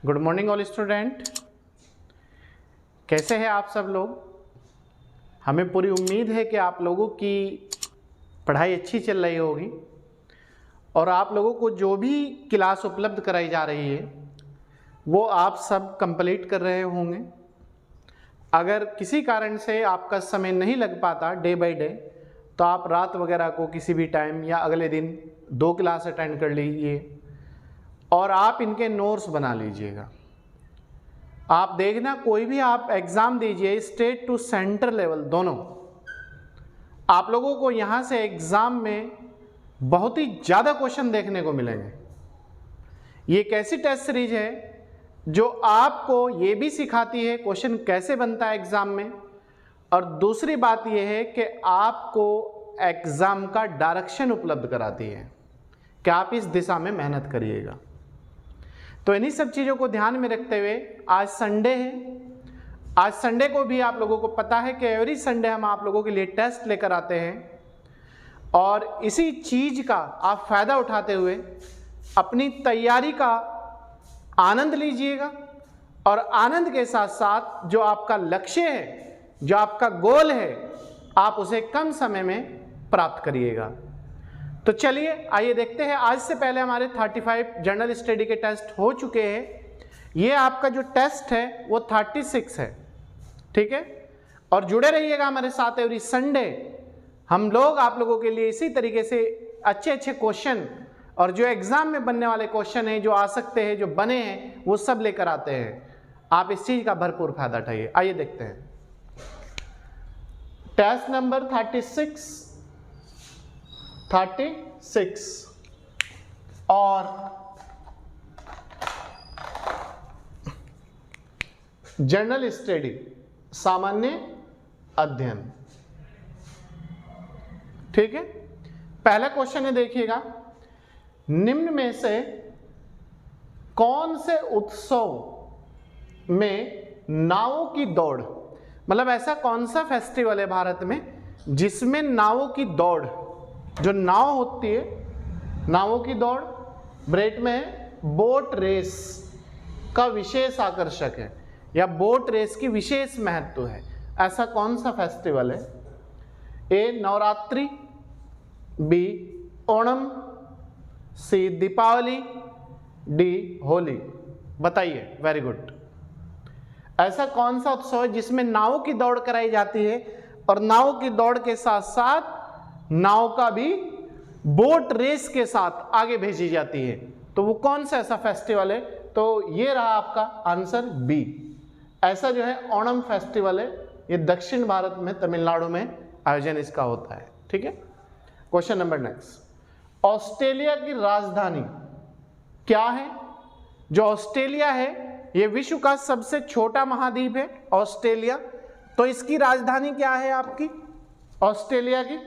Good morning all student. कैसे हैं आप सब लोग? हमें पूरी उम्मीद है कि आप लोगों की पढ़ाई अच्छी चल रही होगी और आप लोगों को जो भी क्लास उपलब्ध कराई जा रही है वो आप सब कंप्लीट कर रहे होंगे। अगर किसी कारण से आपका समय नहीं लग पाता डे बाय डे तो आप रात वगैरह को किसी भी टाइम या अगले दिन 2 क्लास अटेंड कर लीजिए और आप इनके नोट्स बना लीजिएगा। आप देखना कोई भी आप एग्ज़ाम दीजिए स्टेट टू सेंटर लेवल दोनों, आप लोगों को यहाँ से एग्ज़ाम में बहुत ही ज़्यादा क्वेश्चन देखने को मिलेंगे। ये एक ऐसी टेस्ट सीरीज है जो आपको ये भी सिखाती है क्वेश्चन कैसे बनता है एग्ज़ाम में, और दूसरी बात यह है कि आपको एग्ज़ाम का डायरेक्शन उपलब्ध कराती है कि आप इस दिशा में मेहनत करिएगा। तो इन्हीं सब चीज़ों को ध्यान में रखते हुए आज संडे है। आज संडे को भी आप लोगों को पता है कि एवरी संडे हम आप लोगों के लिए टेस्ट लेकर आते हैं और इसी चीज़ का आप फ़ायदा उठाते हुए अपनी तैयारी का आनंद लीजिएगा और आनंद के साथ साथ जो आपका लक्ष्य है, जो आपका गोल है, आप उसे कम समय में प्राप्त करिएगा। तो चलिए आइए देखते हैं। आज से पहले हमारे 35 जनरल स्टडी के टेस्ट हो चुके हैं। ये आपका जो टेस्ट है वो 36 है, ठीक है। और जुड़े रहिएगा हमारे साथ एवरी संडे। हम लोग आप लोगों के लिए इसी तरीके से अच्छे अच्छे क्वेश्चन और जो एग्जाम में बनने वाले क्वेश्चन हैं, जो आ सकते हैं, जो बने हैं, वो सब लेकर आते हैं। आप इस चीज का भरपूर फायदा उठाइए। आइए देखते हैं टेस्ट नंबर 36 और जनरल स्टडी सामान्य अध्ययन, ठीक है। पहला क्वेश्चन है, देखिएगा, निम्न में से कौन से उत्सव में नावों की दौड़, मतलब ऐसा कौन सा फेस्टिवल है भारत में जिसमें नावों की दौड़, जो नाव होती है नावों की दौड़, ब्रेट में है बोट रेस का विशेष आकर्षक है या बोट रेस की विशेष महत्व है। ऐसा कौन सा फेस्टिवल है? ए नवरात्रि, बी ओणम, सी दीपावली, डी होली। बताइए। Very good. ऐसा कौन सा उत्सव है जिसमें नावों की दौड़ कराई जाती है और नाव की दौड़ के साथ साथ नाव का भी बोट रेस के साथ आगे भेजी जाती है? तो वो कौन सा ऐसा फेस्टिवल है? तो ये रहा आपका आंसर बी। ऐसा जो है ओणम फेस्टिवल है, ये दक्षिण भारत में तमिलनाडु में आयोजन इसका होता है, ठीक है। क्वेश्चन नंबर नेक्स्ट, ऑस्ट्रेलिया की राजधानी क्या है? जो ऑस्ट्रेलिया है ये विश्व का सबसे छोटा महाद्वीप है ऑस्ट्रेलिया, तो इसकी राजधानी क्या है आपकी ऑस्ट्रेलिया की?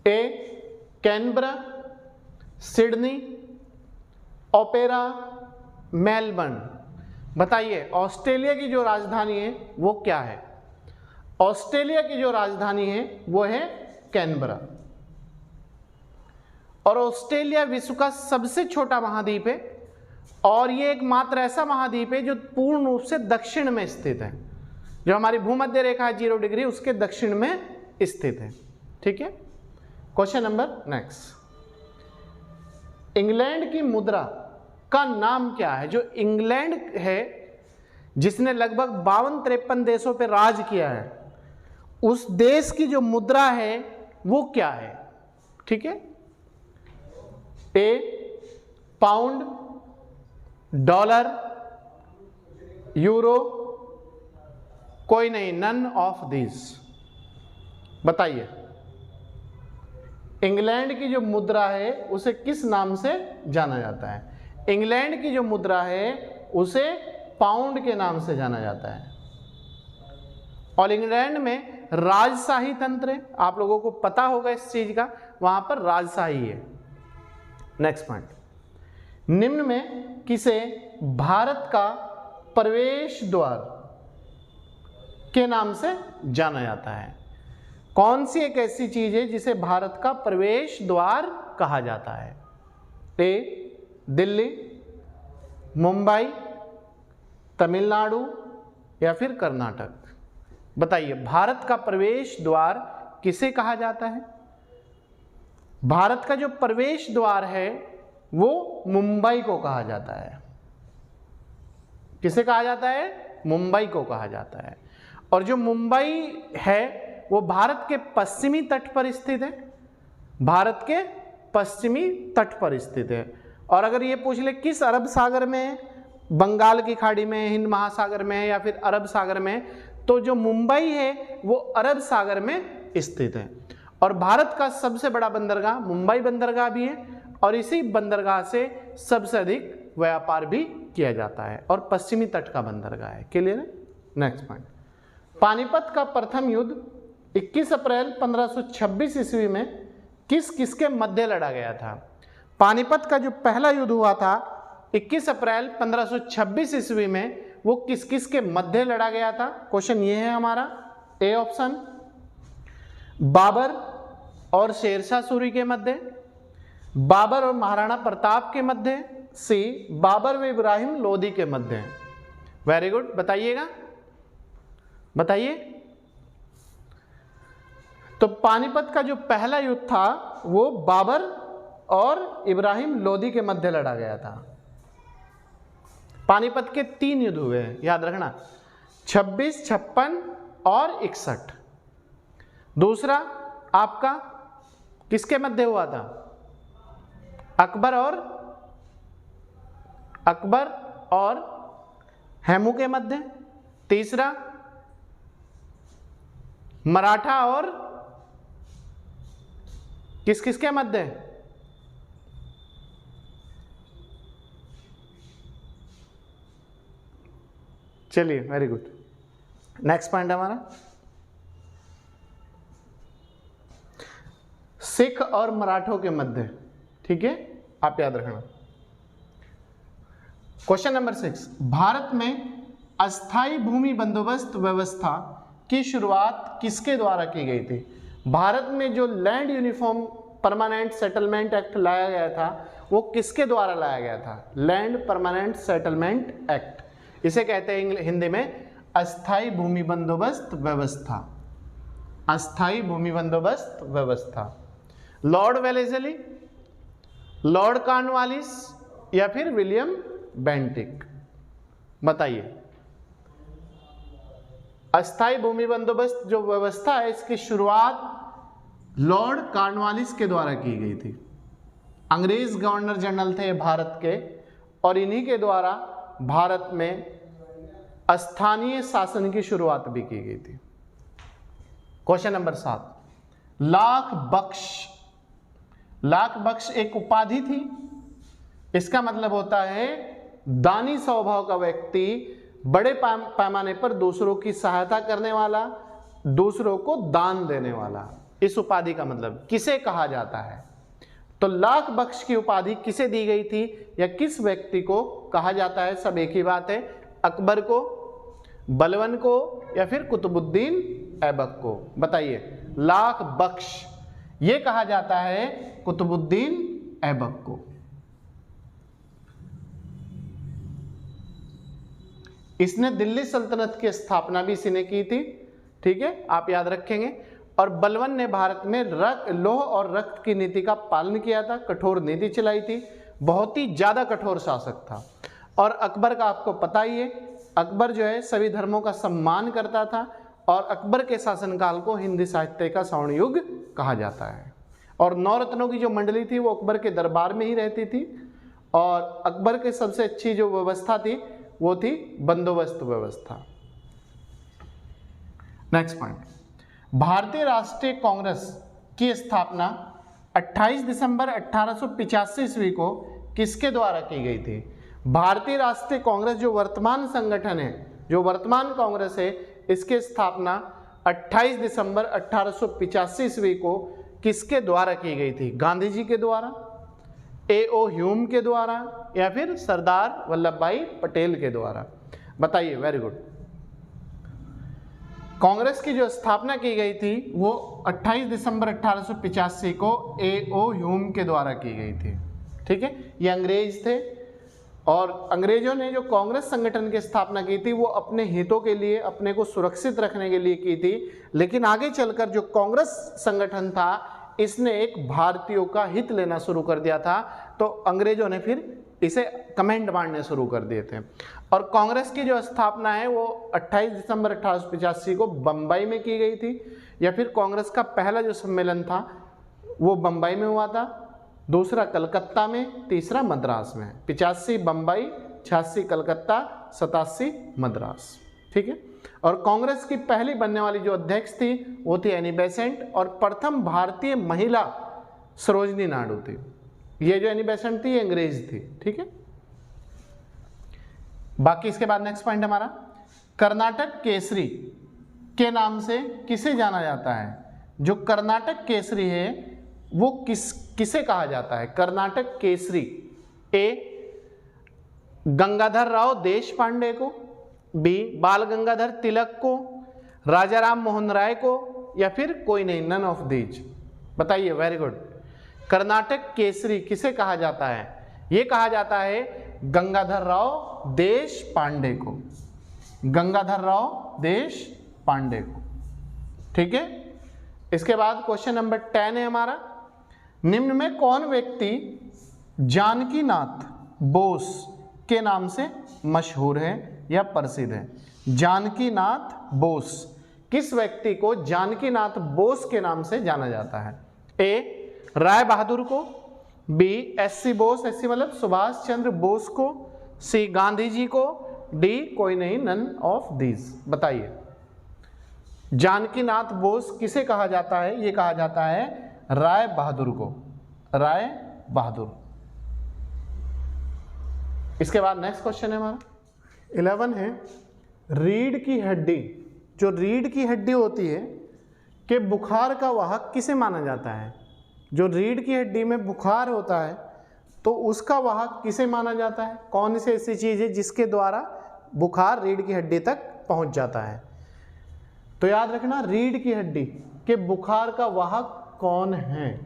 ए कैनबरा, सिडनी, ओपेरा, मेलबर्न। बताइए ऑस्ट्रेलिया की जो राजधानी है वो क्या है? ऑस्ट्रेलिया की जो राजधानी है वो है कैनबरा। और ऑस्ट्रेलिया विश्व का सबसे छोटा महाद्वीप है और ये एकमात्र ऐसा महाद्वीप है जो पूर्ण रूप से दक्षिण में स्थित है। जो हमारी भूमध्य रेखा है 0 डिग्री उसके दक्षिण में स्थित है, ठीक है। क्वेश्चन नंबर नेक्स्ट, इंग्लैंड की मुद्रा का नाम क्या है? जो इंग्लैंड है जिसने लगभग 52-53 देशों पर राज किया है, उस देश की जो मुद्रा है वो क्या है? ठीक है। ए पाउंड, डॉलर, यूरो, कोई नहीं, नन ऑफ दिस। बताइए इंग्लैंड की जो मुद्रा है उसे किस नाम से जाना जाता है? इंग्लैंड की जो मुद्रा है उसे पाउंड के नाम से जाना जाता है। और इंग्लैंड में राजशाही तंत्र है, आप लोगों को पता होगा इस चीज का, वहां पर राजशाही है। नेक्स्ट पॉइंट, निम्न में किसे भारत का प्रवेश द्वार के नाम से जाना जाता है? कौन सी एक ऐसी चीज है जिसे भारत का प्रवेश द्वार कहा जाता है? ए दिल्ली, मुंबई, तमिलनाडु या फिर कर्नाटक? बताइए, भारत का प्रवेश द्वार किसे कहा जाता है? भारत का जो प्रवेश द्वार है वो मुंबई को कहा जाता है। किसे कहा जाता है? मुंबई को कहा जाता है। और जो मुंबई है वो भारत के पश्चिमी तट पर स्थित है। भारत के पश्चिमी तट पर स्थित है। और अगर ये पूछ ले किस अरब सागर में, बंगाल की खाड़ी में, हिंद महासागर में या फिर अरब सागर में, तो जो मुंबई है वो अरब सागर में स्थित है। और भारत का सबसे बड़ा बंदरगाह मुंबई बंदरगाह भी है और इसी बंदरगाह से सबसे अधिक व्यापार भी किया जाता है और पश्चिमी तट का बंदरगाह है। क्लियर है? नेक्स्ट पॉइंट, पानीपत का प्रथम युद्ध 21 अप्रैल 1526 ईस्वी में किसके मध्य लड़ा गया था? पानीपत का जो पहला युद्ध हुआ था 21 अप्रैल 1526 ईस्वी में, वो किसके मध्य लड़ा गया था? क्वेश्चन ये है हमारा। ए ऑप्शन, बाबर और शेरशाह सूरी के मध्य, बाबर और महाराणा प्रताप के मध्य, सी बाबर व इब्राहिम लोदी के मध्य। वेरी गुड, बताइएगा, बताइए। तो पानीपत का जो पहला युद्ध था वो बाबर और इब्राहिम लोदी के मध्य लड़ा गया था। पानीपत के 3 युद्ध हुए हैं, याद रखना, 26, 56 और 61। दूसरा आपका किसके मध्य हुआ था? अकबर और हेमू के मध्य। तीसरा मराठा और किसके मध्य? चलिए, वेरी गुड। नेक्स्ट पॉइंट हमारा, सिख और मराठों के मध्य। ठीक है, आप याद रखना। क्वेश्चन नंबर 6, भारत में अस्थाई भूमि बंदोबस्त व्यवस्था की शुरुआत किसके द्वारा की गई थी? भारत में जो land uniform permanent settlement act लाया गया था वो किसके द्वारा लाया गया था? Land permanent settlement act. इसे कहते हैं हिंदी में अस्थाई भूमि बंदोबस्त व्यवस्था। अस्थाई भूमि बंदोबस्त व्यवस्था। लॉर्ड वेलेस्ली, लॉर्ड कॉर्नवालिस या फिर विलियम बेंटिक? बताइए, अस्थाई भूमि बंदोबस्त जो व्यवस्था है इसकी शुरुआत लॉर्ड कॉर्नवालिस के द्वारा की गई थी। अंग्रेज गवर्नर जनरल थे भारत के और इन्हीं के द्वारा भारत में स्थानीय शासन की शुरुआत भी की गई थी। क्वेश्चन नंबर 7, लाख बख्श। लाख बख्श एक उपाधि थी। इसका मतलब होता है दानी स्वभाव का व्यक्ति, बड़े पैमाने पर दूसरों की सहायता करने वाला, दूसरों को दान देने वाला। इस उपाधि का मतलब किसे कहा जाता है? तो लाख बख्श की उपाधि किसे दी गई थी या किस व्यक्ति को कहा जाता है? सब एक ही बात है, अकबर को, बलवन को या फिर कुतुबुद्दीन ऐबक को? बताइए, लाख बख्श ये कहा जाता है कुतुबुद्दीन ऐबक को। इसने दिल्ली सल्तनत की स्थापना भी इसी ने की थी। ठीक है, आप याद रखेंगे। और बलवन ने भारत में लौह और रक्त की नीति का पालन किया था, कठोर नीति चलाई थी, बहुत ही ज्यादा कठोर शासक था। और अकबर का आपको पता ही है, अकबर जो है सभी धर्मों का सम्मान करता था और अकबर के शासनकाल को हिंदी साहित्य का स्वर्ण युग कहा जाता है। और 9 रत्नों की जो मंडली थी वो अकबर के दरबार में ही रहती थी और अकबर के सबसे अच्छी जो व्यवस्था थी वो थी बंदोबस्त व्यवस्था। नेक्स्ट पॉइंट, भारतीय राष्ट्रीय कांग्रेस की स्थापना 28 दिसंबर 1885 ईस्वी को किसके द्वारा की गई थी? भारतीय राष्ट्रीय कांग्रेस जो वर्तमान संगठन है, जो वर्तमान कांग्रेस है, इसकी स्थापना 28 दिसंबर 1885 ईस्वी को किसके द्वारा की गई थी? गांधी जी के द्वारा, A.O. ह्यूम के द्वारा या फिर सरदार वल्लभ भाई पटेल के द्वारा? बताइए, वेरी गुड। कांग्रेस की जो स्थापना की गई थी वो 28 दिसंबर 1885 को A.O. ह्यूम के द्वारा की गई थी। ठीक है, ये अंग्रेज थे और अंग्रेजों ने जो कांग्रेस संगठन की स्थापना की थी वो अपने हितों के लिए, अपने को सुरक्षित रखने के लिए की थी, लेकिन आगे चलकर जो कांग्रेस संगठन था इसने एक भारतीयों का हित लेना शुरू कर दिया था, तो अंग्रेजों ने फिर इसे कमेंड बांटने शुरू कर दिए थे। और कांग्रेस की जो स्थापना है वो 28 दिसंबर 1885 को बम्बई में की गई थी, या फिर कांग्रेस का पहला जो सम्मेलन था वो बम्बई में हुआ था, दूसरा कलकत्ता में, तीसरा मद्रास में। 85 बम्बई, 86 कलकत्ता, 87 मद्रास। ठीक है। और कांग्रेस की पहली बनने वाली जो अध्यक्ष थी वो थी एनी बेसेंट, और प्रथम भारतीय महिला सरोजनी नायडू थी। ये जो एनी बेसेंट थी ये अंग्रेज थी। ठीक है। बाकी इसके बाद नेक्स्ट पॉइंट हमारा, कर्नाटक केसरी के नाम से किसे जाना जाता है? जो कर्नाटक केसरी है वो किसे कहा जाता है? कर्नाटक केसरी, ए गंगाधर राव देश पांडे को, बी बाल गंगाधर तिलक को, राजा राम मोहन राय को, या फिर कोई नहीं, नन ऑफ दीज। बताइए। Very good. कर्नाटक केसरी किसे कहा जाता है? यह कहा जाता है गंगाधर राव देश पांडे को, गंगाधर राव देश पांडे को। ठीक है। इसके बाद क्वेश्चन नंबर 10 है हमारा, निम्न में कौन व्यक्ति जानकीनाथ बोस के नाम से मशहूर है या प्रसिद्ध है? जानकीनाथ बोस, किस व्यक्ति को जानकीनाथ बोस के नाम से जाना जाता है? ए राय बहादुर को, बी एससी बोस, एससी मतलब सुभाष चंद्र बोस को, सी गांधी जी को, डी कोई नहीं, नन ऑफ दीज। बताइए। जानकीनाथ बोस किसे कहा जाता है? यह कहा जाता है राय बहादुर को, राय बहादुर। इसके बाद नेक्स्ट क्वेश्चन है हमारा 11 है, रीढ़ की हड्डी, जो रीढ़ की हड्डी होती है कि बुखार का वाहक किसे माना जाता है? जो रीढ़ की हड्डी में बुखार होता है तो उसका वाहक किसे माना जाता है? कौन सी ऐसी चीज है जिसके द्वारा बुखार रीढ़ की हड्डी तक पहुंच जाता है? तो याद रखना, रीढ़ की हड्डी के बुखार का वाहक कौन है?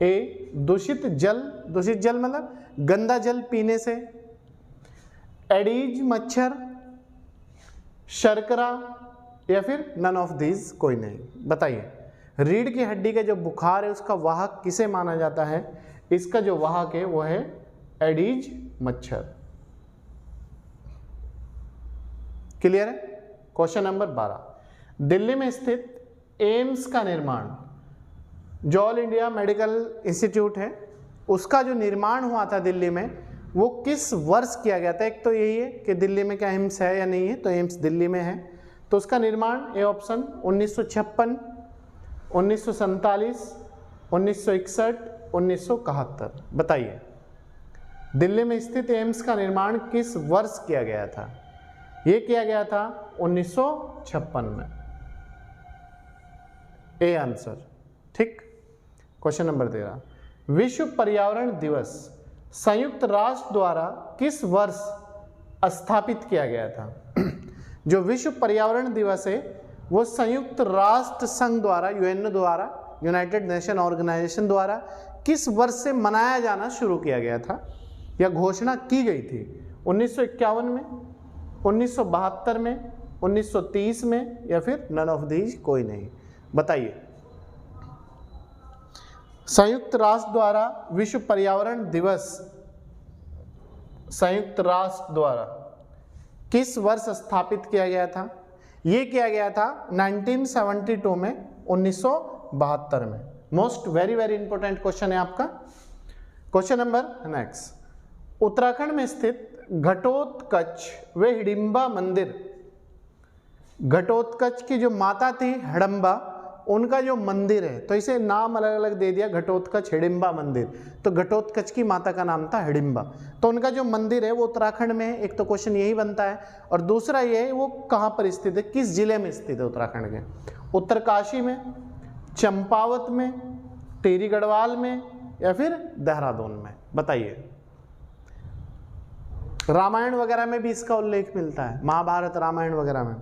ए दूषित जल, दूषित जल मतलब गंदा जल पीने से, एडीज मच्छर, शर्करा, या फिर नन ऑफ दीज कोई नहीं। बताइए। रीढ़ की हड्डी का जो बुखार है उसका वाहक किसे माना जाता है? इसका जो वाहक है वो है एडीज मच्छर। क्लियर है? क्वेश्चन नंबर 12, दिल्ली में स्थित एम्स का निर्माण, जो ऑल इंडिया मेडिकल इंस्टीट्यूट है, उसका जो निर्माण हुआ था दिल्ली में वो किस वर्ष किया गया था? एक तो यही है कि दिल्ली में क्या एम्स है या नहीं है, तो एम्स दिल्ली में है, तो उसका निर्माण ए ऑप्शन 1956, 1947, 1961, 1971। बताइए। दिल्ली में स्थित एम्स का निर्माण किस वर्ष किया गया था? ये किया गया था 1956 में। A answer. ठीक। क्वेश्चन नंबर 13, विश्व पर्यावरण दिवस संयुक्त राष्ट्र द्वारा किस वर्ष स्थापित किया गया था? जो विश्व पर्यावरण दिवस है वो संयुक्त राष्ट्र संघ द्वारा, यूएनओ द्वारा, यूनाइटेड नेशन ऑर्गेनाइजेशन द्वारा किस वर्ष से मनाया जाना शुरू किया गया था या घोषणा की गई थी? 1951 में, 1972 में, 1930 में, या फिर नन ऑफ दीज कोई नहीं। बताइए। संयुक्त राष्ट्र द्वारा विश्व पर्यावरण दिवस संयुक्त राष्ट्र द्वारा किस वर्ष स्थापित किया गया था? यह किया गया था 1972 में, 1972 में। Most very very important question है आपका। क्वेश्चन नंबर नेक्स्ट, उत्तराखंड में स्थित घटोत्कच व हिडिंबा मंदिर, घटोत्कच की जो माता थी हिडिंबा, उनका जो मंदिर है, तो इसे नाम अलग अलग दे दिया, घटोत्कच हिडिंबा मंदिर। तो घटोत्कच की माता का नाम था हिडिंबा, तो उनका जो मंदिर है वो उत्तराखंड में है। एक तो क्वेश्चन यही बनता है, और दूसरा ये है वो कहाँ पर स्थित है, किस जिले में स्थित है उत्तराखंड के? उत्तरकाशी में, चंपावत में, टिहरी गढ़वाल में, या फिर देहरादून में? बताइए। रामायण वगैरह में भी इसका उल्लेख मिलता है, महाभारत रामायण वगैरह में।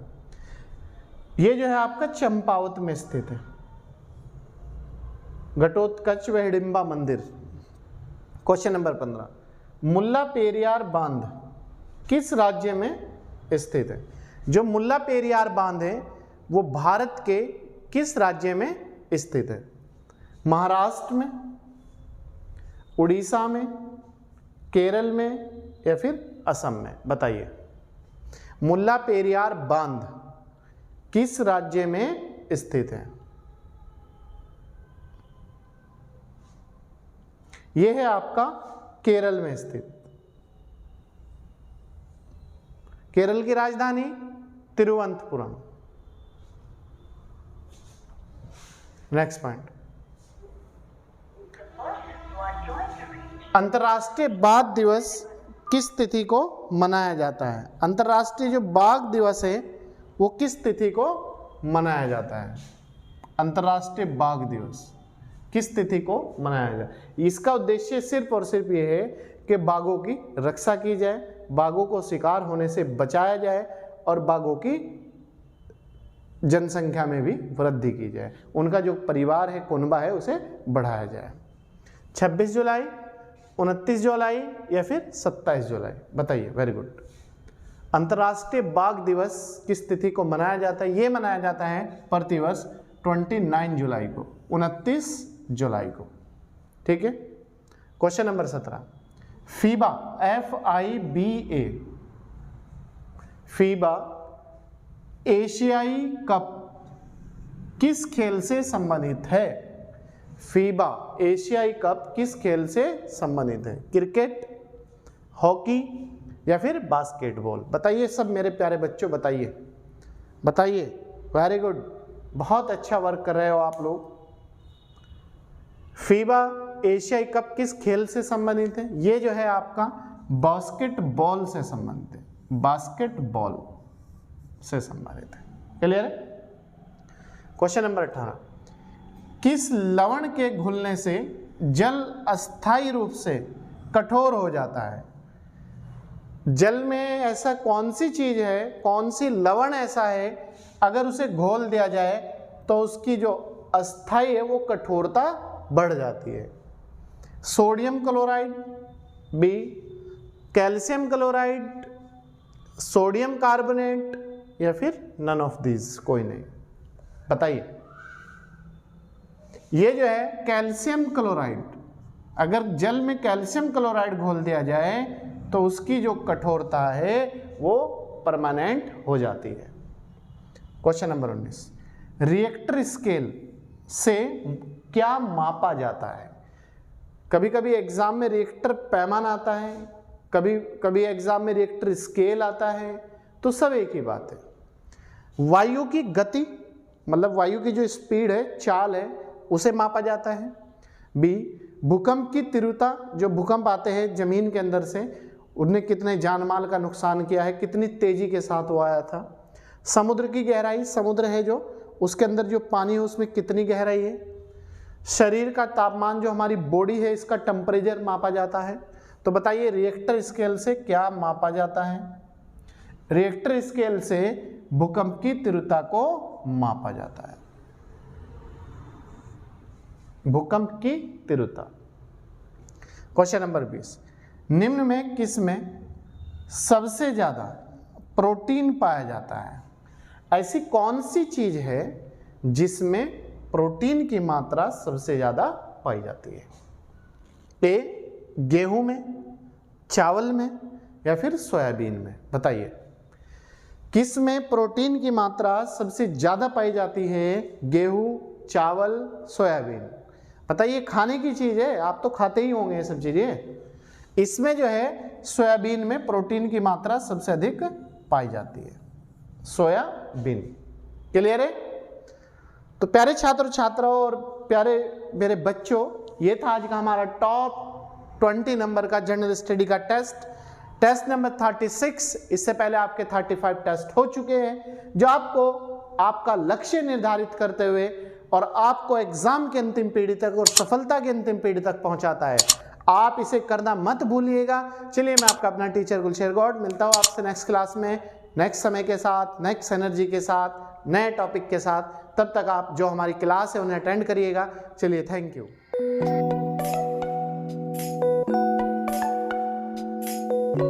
ये जो है आपका चंपावत में स्थित है, घटोत्कच व हिडिंबा मंदिर। क्वेश्चन नंबर 15, मुल्ला पेरियार बांध किस राज्य में स्थित है? जो मुल्ला पेरियार बांध है वो भारत के किस राज्य में स्थित है? महाराष्ट्र में, उड़ीसा में, केरल में या फिर असम में? बताइए। मुल्ला पेरियार बांध किस राज्य में स्थित है? यह है आपका केरल में स्थित। केरल की राजधानी तिरुवनंतपुरम। नेक्स्ट पॉइंट, अंतर्राष्ट्रीय बाघ दिवस किस तिथि को मनाया जाता है? अंतर्राष्ट्रीय जो बाघ दिवस है वो किस तिथि को मनाया जाता है? अंतर्राष्ट्रीय बाघ दिवस किस तिथि को मनाया जाए? इसका उद्देश्य सिर्फ और सिर्फ ये है कि बाघों की रक्षा की जाए, बाघों को शिकार होने से बचाया जाए और बाघों की जनसंख्या में भी वृद्धि की जाए, उनका जो परिवार है, कुनबा है, उसे बढ़ाया जाए। 26 जुलाई, 29 जुलाई या फिर 27 जुलाई? बताइए। Very good. अंतर्राष्ट्रीय बाघ दिवस किस तिथि को मनाया जाता है? ये मनाया जाता है प्रतिवर्ष 29 जुलाई को, 29 जुलाई को। ठीक है। Question number 17, FIBA FIBA, FIBA एशियाई कप किस खेल से संबंधित है? फीबा एशियाई कप किस खेल से संबंधित है? क्रिकेट, हॉकी या फिर बास्केटबॉल? बताइए सब मेरे प्यारे बच्चों, बताइए बताइए। वेरी गुड, बहुत अच्छा वर्क कर रहे हो आप लोग। फीबा एशियाई कप किस खेल से संबंधित है? ये जो है आपका बास्केटबॉल से संबंधित है, बास्केटबॉल से संबंधित है। क्लियर है? क्वेश्चन नंबर 18, किस लवण के घुलने से जल अस्थायी रूप से कठोर हो जाता है? जल में ऐसा कौन सी चीज है, कौन सी लवण ऐसा है, अगर उसे घोल दिया जाए तो उसकी जो अस्थायी है वो कठोरता बढ़ जाती है? Sodium chloride, B calcium chloride, sodium carbonate या फिर नन ऑफ दीज? कोई नहीं। बताइए। ये जो है कैल्शियम क्लोराइड, अगर जल में कैल्शियम क्लोराइड घोल दिया जाए तो उसकी जो कठोरता है वो परमानेंट हो जाती है। क्वेश्चन नंबर 19, रिएक्टर स्केल से क्या मापा जाता है? कभी कभी एग्जाम में रिएक्टर पैमाना आता है, कभी कभी एग्जाम में रिएक्टर स्केल आता है, तो सब एक ही बात है। वायु की गति, मतलब वायु की जो स्पीड है, चाल है, उसे मापा जाता है। बी भूकंप की तीव्रता, जो भूकंप आते हैं जमीन के अंदर से, उनने कितने जानमाल का नुकसान किया है, कितनी तेजी के साथ वो आया था। समुद्र की गहराई, समुद्र है जो, उसके अंदर जो पानी है उसमें कितनी गहराई है। शरीर का तापमान, जो हमारी बॉडी है, इसका टेम्परेचर मापा जाता है। तो बताइए रिएक्टर स्केल से क्या मापा जाता है? रिएक्टर स्केल से भूकंप की तीव्रता को मापा जाता है, भूकंप की तीव्रता। क्वेश्चन नंबर 20, निम्न में किस में सबसे ज्यादा प्रोटीन पाया जाता है? ऐसी कौन सी चीज है जिसमें प्रोटीन की मात्रा सबसे ज्यादा पाई जाती है? ए गेहूं में, चावल में या फिर सोयाबीन में? बताइए। किस में प्रोटीन की मात्रा सबसे ज्यादा पाई जाती है? गेहूं, चावल, सोयाबीन? बताइए। खाने की चीज है, आप तो खाते ही होंगे ये सब चीजें। इसमें जो है सोयाबीन में प्रोटीन की मात्रा सबसे अधिक पाई जाती है, सोयाबीन। क्लियर है? तो प्यारे छात्र छात्राओं और प्यारे मेरे बच्चों, ये था आज का हमारा टॉप 20 नंबर का जनरल स्टडी का टेस्ट नंबर 36। इससे पहले आपके 35 टेस्ट हो चुके हैं, जो आपको आपका लक्ष्य निर्धारित करते हुए और आपको एग्जाम के अंतिम पीढ़ी तक और सफलता के अंतिम पीढ़ी तक पहुंचाता है। आप इसे करना मत भूलिएगा। चलिए, मैं आपका अपना टीचर गुलशेर गौड मिलता हूँ आपसे नेक्स्ट क्लास में, नेक्स्ट समय के साथ, नेक्स्ट एनर्जी के साथ, नए टॉपिक के साथ। तब तक आप जो हमारी क्लास है उन्हें अटेंड करिएगा। चलिए, थैंक यू।